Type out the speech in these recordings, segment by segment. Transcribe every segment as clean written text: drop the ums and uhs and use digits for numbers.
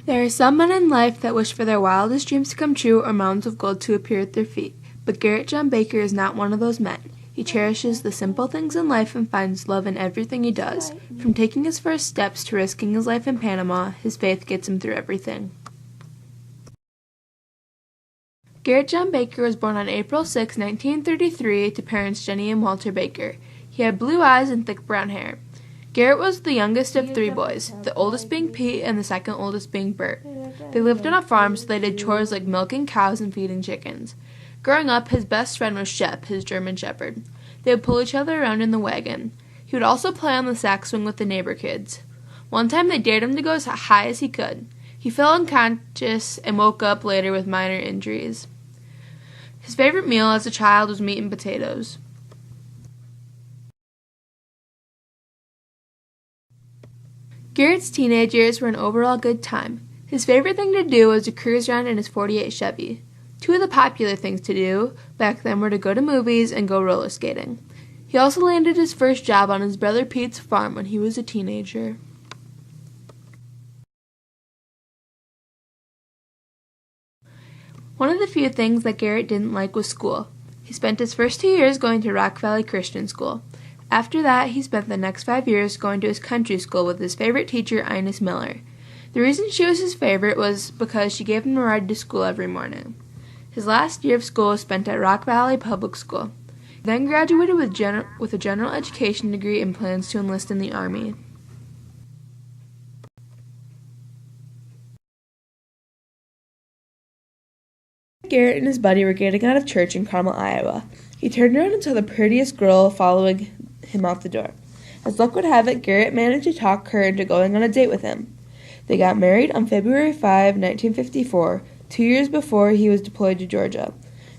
There are some men in life that wish for their wildest dreams to come true or mounds of gold to appear at their feet, but Gerrit John Baker is not one of those men. He cherishes the simple things in life and finds love in everything he does. From taking his first steps to risking his life in Panama, his faith gets him through everything. Gerrit John Baker was born on April 6, 1933, to parents Jenny and Walter Baker. He had blue eyes and thick brown hair. Gerrit was the youngest of three boys, the oldest being Pete and the second oldest being Bert. They lived on a farm, so they did chores like milking cows and feeding chickens. Growing up, his best friend was Shep, his German shepherd. They would pull each other around in the wagon. He would also play on the sax swing with the neighbor kids. One time they dared him to go as high as he could. He fell unconscious and woke up later with minor injuries. His favorite meal as a child was meat and potatoes. Gerrit's teenage years were an overall good time. His favorite thing to do was to cruise around in his '48 Chevy. Two of the popular things to do back then were to go to movies and go roller skating. He also landed his first job on his brother Pete's farm when he was a teenager. One of the few things that Gerrit didn't like was school. He spent his first 2 years going to Rock Valley Christian School. After that, he spent the next 5 years going to his country school with his favorite teacher, Ines Miller. The reason she was his favorite was because she gave him a ride to school every morning. His last year of school was spent at Rock Valley Public School. He then graduated with a general education degree and plans to enlist in the Army. Gerrit and his buddy were getting out of church in Carmel, Iowa. He turned around and saw the prettiest girl following him out the door. As luck would have it, Gerrit managed to talk her into going on a date with him. They got married on February 5, 1954, 2 years before he was deployed to Georgia.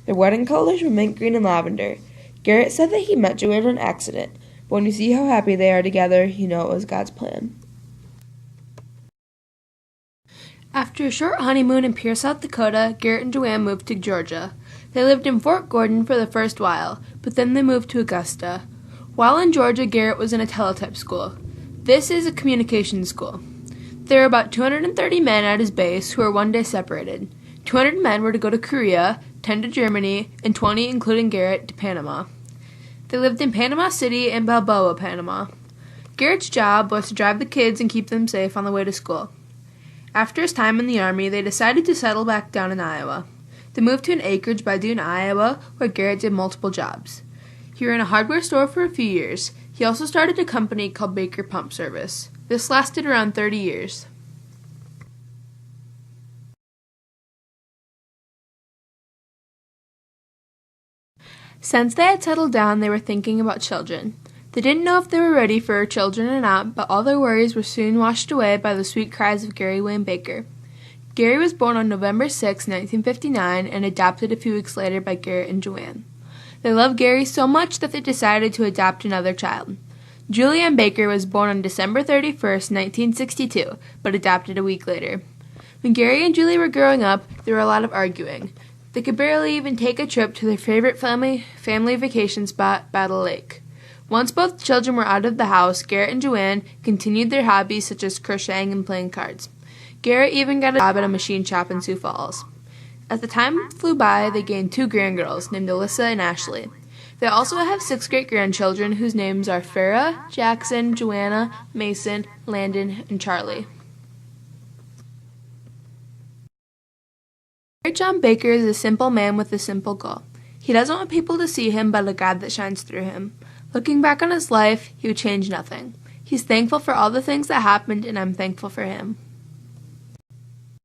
Their wedding colors were mint green and lavender. Gerrit said that he met Joanne on accident, but when you see how happy they are together, you know it was God's plan. After a short honeymoon in Pierce, South Dakota, Gerrit and Joanne moved to Georgia. They lived in Fort Gordon for the first while, but then they moved to Augusta. While in Georgia, Gerrit was in a teletype school. This is a communications school. There were about 230 men at his base who were one day separated. 200 men were to go to Korea, 10 to Germany, and 20, including Gerrit, to Panama. They lived in Panama City and Balboa, Panama. Gerrit's job was to drive the kids and keep them safe on the way to school. After his time in the Army, they decided to settle back down in Iowa. They moved to an acreage by Dune, Iowa, where Gerrit did multiple jobs. He ran a hardware store for a few years. He also started a company called Baker Pump Service. This lasted around 30 years. Since they had settled down, they were thinking about children. They didn't know if they were ready for children or not, but all their worries were soon washed away by the sweet cries of Gary Wayne Baker. Gary was born on November 6, 1959, and adopted a few weeks later by Gerrit and Joanne. They loved Gary so much that they decided to adopt another child. Julianne Baker was born on December 31, 1962, but adopted a week later. When Gary and Julie were growing up, there were a lot of arguing. They could barely even take a trip to their favorite family vacation spot, Battle Lake. Once both children were out of the house, Gerrit and Joanne continued their hobbies such as crocheting and playing cards. Gerrit even got a job at a machine shop in Sioux Falls. As the time flew by, they gained 2 grandgirls named Alyssa and Ashley. They also have 6 great-grandchildren whose names are Farrah, Jackson, Joanna, Mason, Landon, and Charlie. Gerrit John Baker is a simple man with a simple goal. He doesn't want people to see him but a God that shines through him. Looking back on his life, he would change nothing. He's thankful for all the things that happened, and I'm thankful for him.